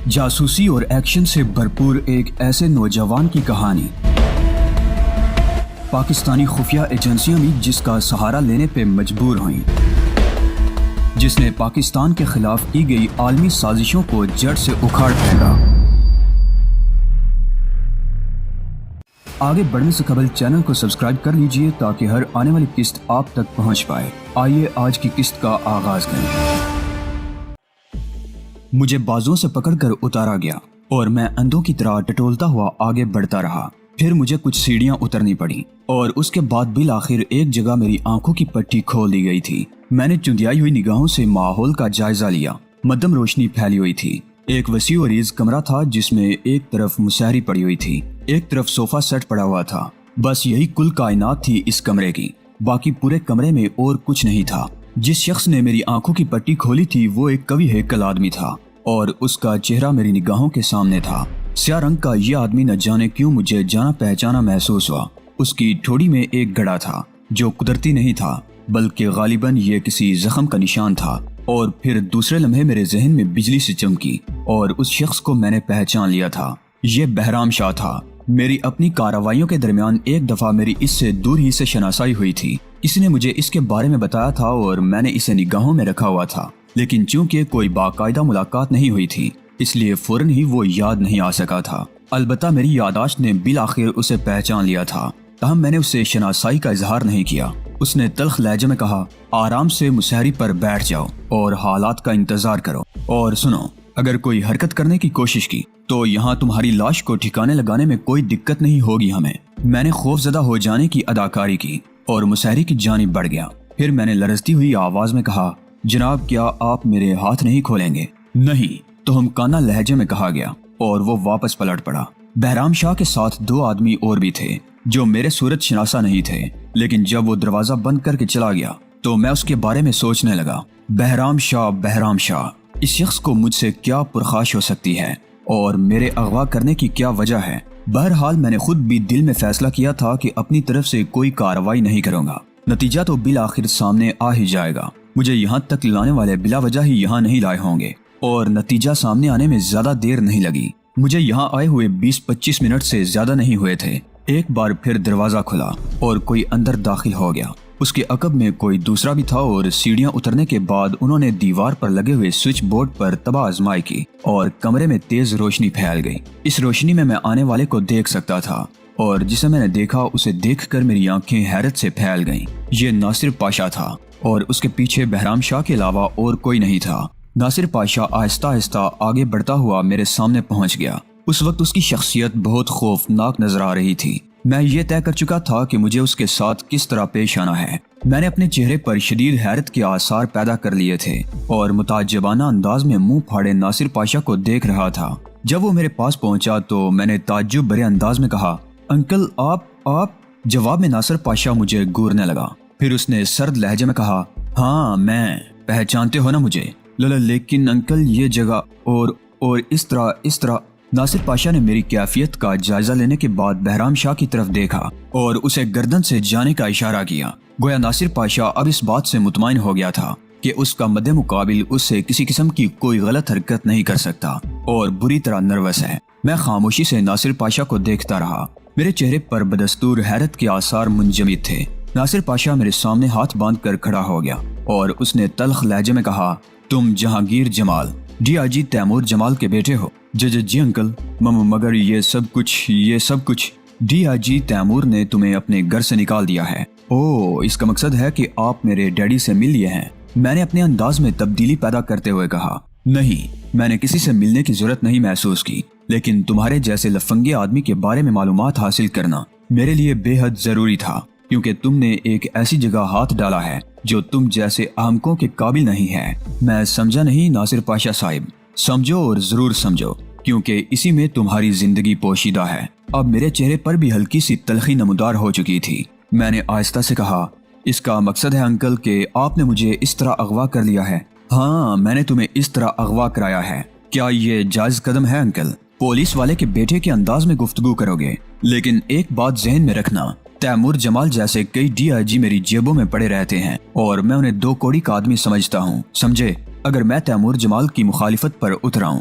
جاسوسی اور ایکشن سے بھرپور ایک ایسے نوجوان کی کہانی۔ پاکستانی خفیہ ایجنسیاں بھی جس کا سہارا لینے پہ مجبور ہوئیں، جس نے پاکستان کے خلاف کی گئی عالمی سازشوں کو جڑ سے اکھاڑ پھینکا۔ آگے بڑھنے سے قبل چینل کو سبسکرائب کر لیجئے تاکہ ہر آنے والی قسط آپ تک پہنچ پائے۔ آئیے آج کی قسط کا آغاز کریں۔ مجھے بازوں سے پکڑ کر اتارا گیا اور میں اندھوں کی طرح ٹٹولتا ہوا آگے بڑھتا رہا۔ پھر مجھے کچھ سیڑھیاں اترنی پڑی اور اس کے بعد بالآخر ایک جگہ میری آنکھوں کی پٹی کھول دی گئی تھی۔ میں نے چندیائی ہوئی نگاہوں سے ماحول کا جائزہ لیا۔ مدھم روشنی پھیلی ہوئی تھی۔ ایک وسیع و عریض کمرہ تھا جس میں ایک طرف مسہری پڑی ہوئی تھی، ایک طرف صوفہ سیٹ پڑا ہوا تھا۔ بس یہی کل کائنات تھی اس کمرے کی، باقی پورے کمرے میں اور کچھ نہیں تھا۔ جس شخص نے میری آنکھوں کی پٹی کھولی تھی وہ ایک قوی ہیکل آدمی تھا اور اس کا چہرہ میری نگاہوں کے سامنے تھا۔ سیاہ رنگ کا یہ آدمی نہ جانے کیوں مجھے جانا پہچانا محسوس ہوا۔ اس کی ٹھوڑی میں ایک گڑھا تھا جو قدرتی نہیں تھا بلکہ غالباً یہ کسی زخم کا نشان تھا، اور پھر دوسرے لمحے میرے ذہن میں بجلی سے چمکی اور اس شخص کو میں نے پہچان لیا تھا۔ یہ بہرام شاہ تھا۔ میری اپنی کارروائیوں کے درمیان ایک دفعہ میری اس سے دور ہی سے شناسائی ہوئی تھی۔ کسی نے مجھے اس کے بارے میں بتایا تھا اور میں نے اسے نگاہوں میں رکھا ہوا تھا، لیکن چونکہ کوئی باقاعدہ ملاقات نہیں ہوئی تھی اس لیے فوراً ہی وہ یاد نہیں آ سکا تھا۔ البتہ میری یادداشت نے بالآخر اسے پہچان لیا تھا، تاہم میں نے اسے شناسائی کا اظہار نہیں کیا۔ اس نے تلخ لہجے میں کہا، آرام سے مسہری پر بیٹھ جاؤ اور حالات کا انتظار کرو، اور سنو، اگر کوئی حرکت کرنے کی کوشش کی تو یہاں تمہاری لاش کو ٹھکانے لگانے میں کوئی دقت نہیں ہوگی ہمیں۔ میں نے خوف زدہ ہو جانے کی اداکاری کی اور مسہری کی جانب بڑھ گیا۔ پھر میں نے لرزتی ہوئی آواز میں کہا، جناب کیا آپ میرے ہاتھ نہیں کھولیں گے؟ نہیں، تو ہم کانا لہجے میں کہا گیا اور وہ واپس پلٹ پڑا۔ بہرام شاہ کے ساتھ دو آدمی اور بھی تھے جو میرے صورت شناسا نہیں تھے، لیکن جب وہ دروازہ بند کر کے چلا گیا تو میں اس کے بارے میں سوچنے لگا۔ بہرام شاہ، اس شخص کو مجھ سے کیا پرخاش ہو سکتی ہے اور میرے اغوا کرنے کی کیا وجہ ہے؟ بہرحال میں نے خود بھی دل میں فیصلہ کیا تھا کہ اپنی طرف سے کوئی کارروائی نہیں کروں گا، نتیجہ تو بالآخر سامنے آ ہی جائے گا۔ مجھے یہاں تک لانے والے بلا وجہ ہی یہاں نہیں لائے ہوں گے، اور نتیجہ سامنے آنے میں زیادہ دیر نہیں لگی۔ مجھے یہاں آئے ہوئے 20-25 منٹ سے زیادہ نہیں ہوئے تھے۔ ایک بار پھر دروازہ کھلا اور کوئی اندر داخل ہو گیا۔ اس کے عقب میں کوئی دوسرا بھی تھا اور سیڑھیاں اترنے کے بعد انہوں نے دیوار پر لگے ہوئے سوئچ بورڈ پر تباہ آزمائی کی اور کمرے میں تیز روشنی پھیل گئی۔ اس روشنی میں میں آنے والے کو دیکھ سکتا تھا، اور جسے میں نے دیکھا اسے دیکھ کر میری آنکھیں حیرت سے پھیل گئیں۔ یہ ناصر پاشا تھا اور اس کے پیچھے بہرام شاہ کے علاوہ اور کوئی نہیں تھا۔ ناصر پاشا آہستہ آہستہ آگے بڑھتا ہوا میرے سامنے پہنچ گیا۔ اس وقت اس کی شخصیت بہت خوفناک نظر آ رہی تھی۔ میں یہ طے کر چکا تھا کہ مجھے اس کے ساتھ کس طرح پیش آنا ہے۔ میں نے اپنے چہرے پر شدید حیرت کے آثار پیدا کر لیے تھے اور متعجبانہ انداز میں منہ پھاڑے ناصر پاشا کو دیکھ رہا تھا۔ جب وہ میرے پاس پہنچا تو میں نے تعجب بھرے انداز میں کہا، انکل آپ؟ جواب میں ناصر پاشا مجھے گورنے لگا۔ پھر اس نے سرد لہجے میں کہا، ہاں میں، پہچانتے ہو نا مجھے؟ لیکن انکل یہ جگہ اور اس طرح۔ ناصر پاشا نے میری کیفیت کا جائزہ لینے کے بعد بہرام شاہ کی طرف دیکھا اور اسے گردن سے جانے کا اشارہ کیا۔ گویا ناصر پاشا اب اس بات سے مطمئن ہو گیا تھا کہ اس کا مد مقابل اس سے کسی قسم کی کوئی غلط حرکت نہیں کر سکتا اور بری طرح نروس ہے۔ میں خاموشی سے ناصر پاشا کو دیکھتا رہا۔ میرے چہرے پر بدستور حیرت کے آثار منجمد تھے۔ ناصر پاشا میرے سامنے ہاتھ باندھ کر کھڑا ہو گیا اور اس نے تلخ لہجے میں کہا، تم جہانگیر جمال، ڈی آئی جی تیمور جمال کے بیٹے ہو؟ جی انکل، مگر یہ سب کچھ ڈی آئی جی تیمور نے تمہیں اپنے گھر سے نکال دیا ہے۔ اس کا مقصد ہے کہ آپ میرے ڈیڈی سے مل لیے ہیں؟ میں نے اپنے انداز میں تبدیلی پیدا کرتے ہوئے کہا، نہیں، میں نے کسی سے ملنے کی ضرورت نہیں محسوس کی، لیکن تمہارے جیسے لفنگے آدمی کے بارے میں معلومات حاصل کرنا میرے لیے بے حد ضروری تھا، کیونکہ تم نے ایک ایسی جگہ ہاتھ ڈالا ہے جو تم جیسے احمقوں کے قابل نہیں ہے۔ میں سمجھا نہیں ناصر پاشا صاحب؟ سمجھو اور ضرور سمجھو، کیونکہ اسی میں تمہاری زندگی پوشیدہ ہے۔ اب میرے چہرے پر بھی ہلکی سی تلخی نمودار ہو چکی تھی۔ میں نے آہستہ سے کہا، اس کا مقصد ہے انکل کہ آپ نے مجھے اس طرح اغوا کر لیا ہے؟ ہاں، میں نے تمہیں اس طرح اغوا کرایا ہے۔ کیا یہ جائز قدم ہے انکل؟ پولیس والے کے بیٹے کے انداز میں گفتگو کرو گے، لیکن ایک بات ذہن میں رکھنا، تیمور جمال جیسے کئی ڈی آئی جی میری جیبوں میں پڑے رہتے ہیں اور میں انہیں دو کوڑی کا آدمی سمجھتا ہوں، سمجھے؟ اگر میں تیمور جمال کی مخالفت پر اترا ہوں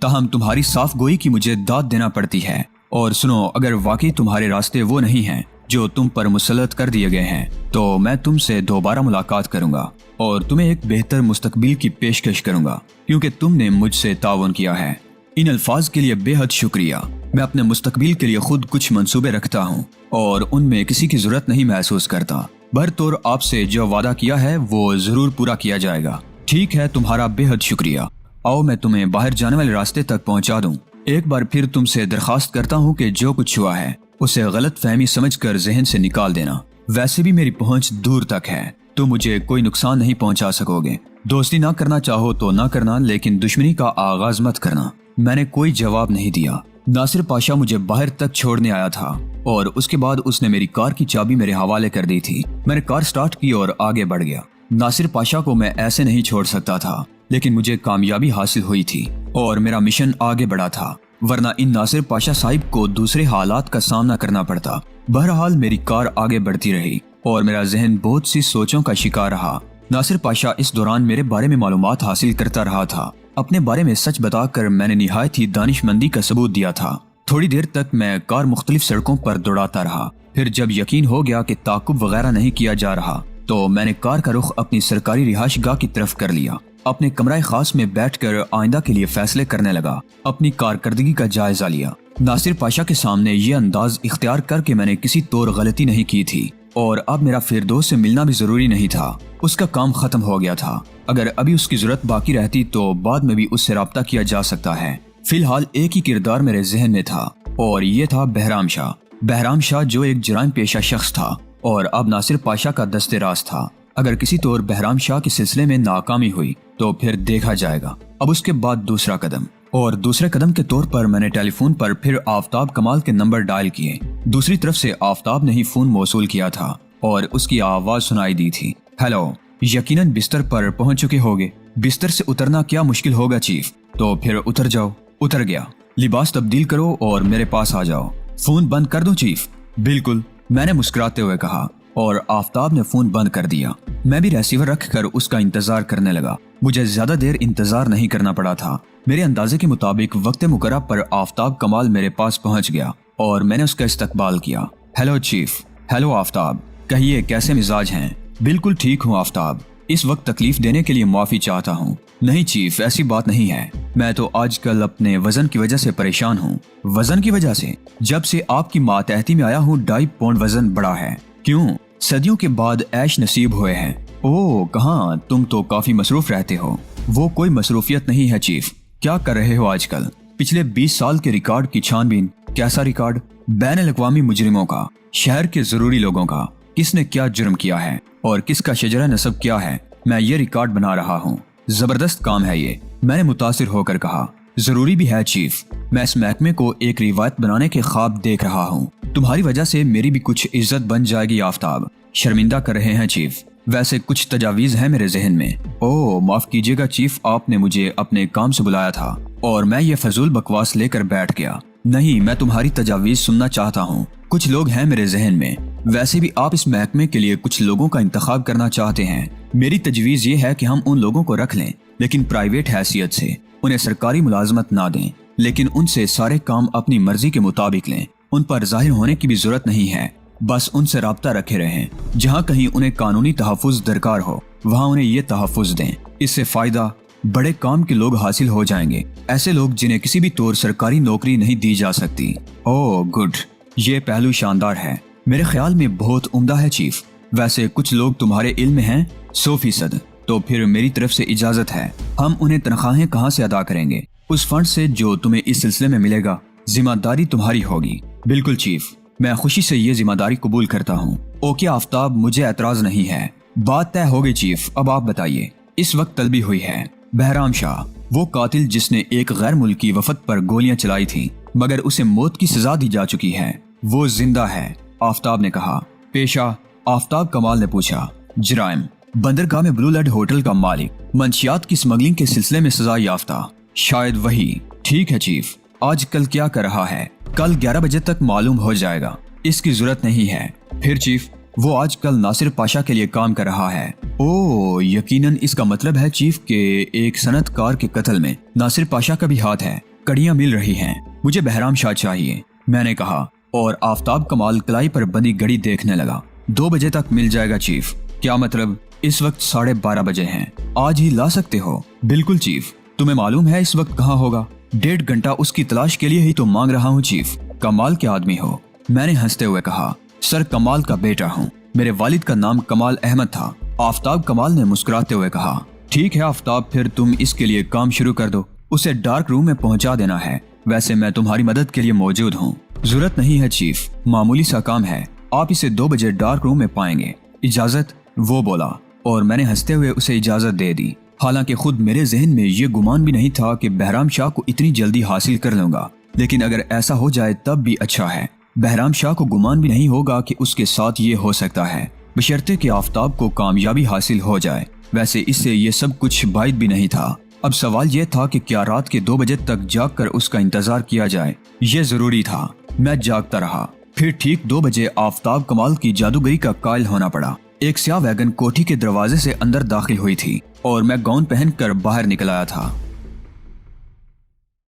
تاہم تمہاری صاف گوئی کی مجھے داد دینا پڑتی ہے۔ اور سنو، اگر واقعی تمہارے راستے وہ نہیں ہیں جو تم پر مسلط کر دیے گئے ہیں تو میں تم سے دوبارہ ملاقات کروں گا اور تمہیں ایک بہتر مستقبل کی پیشکش کروں گا، کیونکہ تم نے مجھ سے تعاون کیا ہے۔ ان الفاظ کے لیے بے حد شکریہ۔ میں اپنے مستقبل کے لیے خود کچھ منصوبے رکھتا ہوں اور ان میں کسی کی ضرورت نہیں محسوس کرتا۔ برطور آپ سے جو وعدہ کیا ہے وہ ضرور پورا کیا جائے گا۔ ٹھیک ہے، تمہارا بے حد شکریہ۔ آؤ میں تمہیں باہر جانے والے راستے تک پہنچا دوں۔ ایک بار پھر تم سے درخواست کرتا ہوں کہ جو کچھ ہوا ہے اسے غلط فہمی سمجھ کر ذہن سے نکال دینا۔ ویسے بھی میری پہنچ دور تک ہے، تو مجھے کوئی نقصان نہیں پہنچا سکو گے۔ دوستی نہ کرنا چاہو تو نہ کرنا، لیکن دشمنی کا آغاز مت کرنا۔ میں نے کوئی جواب نہیں دیا۔ ناصر پاشا مجھے باہر تک چھوڑنے آیا تھا اور اس کے بعد اس نے میری کار کی چابی میرے حوالے کر دی تھی۔ میں نے کار سٹارٹ کی اور آگے بڑھ گیا۔ ناصر پاشا کو میں ایسے نہیں چھوڑ سکتا تھا، لیکن مجھے کامیابی حاصل ہوئی تھی اور میرا مشن آگے بڑھا تھا، ورنہ ان ناصر پاشا صاحب کو دوسرے حالات کا سامنا کرنا پڑتا۔ بہرحال میری کار آگے بڑھتی رہی اور میرا ذہن بہت سی سوچوں کا شکار رہا۔ ناصر پاشا اس دوران میرے بارے میں معلومات حاصل کرتا رہا تھا۔ اپنے بارے میں سچ بتا کر میں نے نہایت ہی دانش مندی کا ثبوت دیا تھا۔ تھوڑی دیر تک میں کار مختلف سڑکوں پر دوڑاتا رہا۔ پھر جب یقین ہو گیا کہ تعاقب وغیرہ نہیں کیا جا رہا تو میں نے کار کا رخ اپنی سرکاری رہائش گاہ کی طرف کر لیا۔ اپنے کمرہ خاص میں بیٹھ کر آئندہ کے لیے فیصلے کرنے لگا، اپنی کارکردگی کا جائزہ لیا۔ ناصر پاشا کے سامنے یہ انداز اختیار کر کے میں نے کسی طور غلطی نہیں کی تھی اور اب میرا فردوس سے ملنا بھی ضروری نہیں تھا۔ اس کا کام ختم ہو گیا تھا۔ اگر ابھی اس کی ضرورت باقی رہتی تو بعد میں بھی اس سے رابطہ کیا جا سکتا ہے۔ فی الحال ایک ہی کردار میرے ذہن میں تھا اور یہ تھا بہرام شاہ۔ بہرام شاہ جو ایک جرائم پیشہ شخص تھا اور اب ناصر پاشا کا دست راز تھا۔ اگر کسی طور بہرام شاہ کے سلسلے میں ناکامی ہوئی تو پھر دیکھا جائے گا۔ اب اس کے بعد دوسرا قدم، اور دوسرے قدم کے طور پر میں نے ٹیلی فون پر پھر آفتاب کمال کے نمبر ڈائل کیے۔ دوسری طرف سے آفتاب نے ہی فون موصول کیا تھا اور اس کی آواز سنائی دی تھی۔ ہیلو، یقیناً بستر پر پہنچ چکے ہوگے۔ بستر سے اترنا کیا مشکل ہوگا چیف؟ تو پھر اتر جاؤ۔ اتر گیا۔ لباس تبدیل کرو اور میرے پاس آ جاؤ۔ فون بند کر دوں چیف؟ بالکل، میں نے مسکراتے ہوئے کہا اور آفتاب نے فون بند کر دیا۔ میں بھی ریسیور رکھ کر اس کا انتظار کرنے لگا۔ مجھے زیادہ دیر انتظار نہیں کرنا پڑا تھا۔ میرے اندازے کے مطابق وقت مقررہ پر آفتاب کمال میرے پاس پہنچ گیا اور میں نے اس کا استقبال کیا۔ Hello chief. ہیلو آفتاب، کہیے کیسے مزاج ہیں؟ بالکل ٹھیک ہوں آفتاب، اس وقت تکلیف دینے کے لیے معافی چاہتا ہوں۔ نہیں چیف، ایسی بات نہیں ہے، میں تو آج کل اپنے وزن کی وجہ سے پریشان ہوں۔ وزن کی وجہ سے؟ جب سے آپ کی ماتحتی میں آیا ہوں 2.5 پاؤنڈ وزن بڑھا ہے۔ کیوں؟ صدیوں کے بعد عیش نصیب ہوئے ہیں۔ اوہ کہاں، تم تو کافی مصروف رہتے ہو۔ وہ کوئی مصروفیت نہیں ہے چیف۔ کیا کر رہے ہو آج کل؟ پچھلے 20 سال کے ریکارڈ کی چھان بین۔ کیسا ریکارڈ؟ بین الاقوامی مجرموں کا، شہر کے ضروری لوگوں کا، کس نے کیا جرم کیا ہے اور کس کا شجرہ نسب کیا ہے، میں یہ ریکارڈ بنا رہا ہوں۔ زبردست کام ہے یہ، میں نے متاثر ہو کر کہا۔ ضروری بھی ہے چیف، میں اس محکمے کو ایک روایت بنانے کے خواب دیکھ رہا ہوں۔ تمہاری وجہ سے میری بھی کچھ عزت بن جائے گی آفتاب۔ شرمندہ کر رہے ہیں چیف؟ ویسے کچھ تجاویز ہیں میرے ذہن میں۔ اوہ معاف کیجیے گا چیف، آپ نے مجھے اپنے کام سے بلایا تھا اور میں یہ فضول بکواس لے کر بیٹھ گیا۔ نہیں، میں تمہاری تجاویز سننا چاہتا ہوں۔ کچھ لوگ ہیں میرے ذہن میں، ویسے بھی آپ اس محکمے کے لیے کچھ لوگوں کا انتخاب کرنا چاہتے ہیں۔ میری تجویز یہ ہے کہ ہم ان لوگوں کو رکھ لیں، لیکن پرائیویٹ حیثیت سے۔ انہیں سرکاری ملازمت نہ دیں، لیکن ان سے سارے کام اپنی مرضی کے مطابق لیں۔ ان پر ظاہر ہونے کی بھی ضرورت نہیں ہے، بس ان سے رابطہ رکھے رہیں۔ جہاں کہیں انہیں قانونی تحفظ درکار ہو وہاں انہیں یہ تحفظ دیں۔ اس سے فائدہ بڑے کام کے لوگ حاصل ہو جائیں گے، ایسے لوگ جنہیں کسی بھی طور سرکاری نوکری نہیں دی جا سکتی۔ اوہ گڈ، یہ پہلو شاندار ہے، میرے خیال میں بہت عمدہ ہے چیف۔ ویسے کچھ لوگ تمہارے علم میں ہیں؟ 100%۔ تو پھر میری طرف سے اجازت ہے۔ ہم انہیں تنخواہیں کہاں سے ادا کریں گے؟ اس فنڈ سے جو تمہیں اس سلسلے میں ملے گا۔ ذمہ داری تمہاری ہوگی۔ بالکل چیف، میں خوشی سے یہ ذمہ داری قبول کرتا ہوں۔ اوکے آفتاب، مجھے اعتراض نہیں ہے۔ بات طے ہو گئی چیف، اب آپ بتائیے۔ اس وقت طلبی ہوئی ہے بہرام شاہ، وہ قاتل جس نے ایک غیر ملکی وفد پر گولیاں چلائی تھیں مگر اسے موت کی سزا دی جا چکی ہے۔ وہ زندہ ہے، آفتاب نے کہا۔ پیشہ؟ آفتاب کمال نے پوچھا۔ جرائم، بندرگاہ میں بلو لیڈ ہوٹل کا مالک، منشیات کی سمگلنگ کے سلسلے میں سزا یافتہ۔ شاید وہی۔ ٹھیک ہے چیف، آج کل کیا کر رہا ہے؟ کل 11 بجے تک معلوم ہو جائے گا۔ اس کی ضرورت نہیں ہے۔ پھر چیف؟ وہ آج کل ناصر پاشا کے لیے کام کر رہا ہے۔ او، یقیناً اس کا مطلب ہے چیف کہ ایک صنعت کار کے قتل میں ناصر پاشا کا بھی ہاتھ ہے۔ کڑیاں مل رہی ہیں، مجھے بہرام شاہ چاہیے، میں نے کہا، اور آفتاب کمال کلائی پر بندی گھڑی دیکھنے لگا۔ 2 بجے تک مل جائے گا چیف۔ کیا مطلب؟ اس وقت 12:30 بجے ہیں، آج ہی لا سکتے ہو؟ بالکل چیف۔ تمہیں معلوم ہے اس وقت کہاں ہوگا؟ 1.5 گھنٹہ اس کی تلاش کے لیے ہی تو مانگ رہا ہوں چیف۔ کمال کے آدمی ہو؟ میں نے ہنستے ہوئے کہا، سر کمال کا بیٹا ہوں، میرے والد کا نام کمال احمد تھا۔ آفتاب کمال نے مسکراتے ہوئے کہا، ٹھیک ہے آفتاب، پھر تم اس کے لیے کام شروع کر دو، اسے ڈارک روم میں پہنچا دینا ہے۔ ویسے میں تمہاری مدد کے لیے موجود ہوں۔ ضرورت نہیں ہے چیف، معمولی سا کام ہے، آپ اسے 2 بجے ڈارک روم میں پائیں گے۔ اجازت؟ وہ بولا، اور میں نے ہنستے ہوئے اسے اجازت دے دی، حالانکہ خود میرے ذہن میں یہ گمان بھی نہیں تھا کہ بہرام شاہ کو اتنی جلدی حاصل کر لوں گا، لیکن اگر ایسا ہو جائے تب بھی اچھا ہے۔ بہرام شاہ کو گمان بھی نہیں ہوگا کہ اس کے ساتھ یہ ہو سکتا ہے، بشرطے کہ آفتاب کو کامیابی حاصل ہو جائے۔ ویسے اس سے یہ سب کچھ بعید بھی نہیں تھا۔ اب سوال یہ تھا کہ کیا رات کے 2 بجے تک جاگ کر اس کا انتظار کیا جائے؟ یہ ضروری تھا۔ میں جاگتا رہا۔ پھر ٹھیک 2 بجے آفتاب کمال کی جادوگری کا قائل ہونا پڑا۔ ایک سیاہ ویگن کوٹھی کے دروازے سے اندر داخل ہوئی تھی اور میں گاؤن پہن کر باہر نکل آیا تھا۔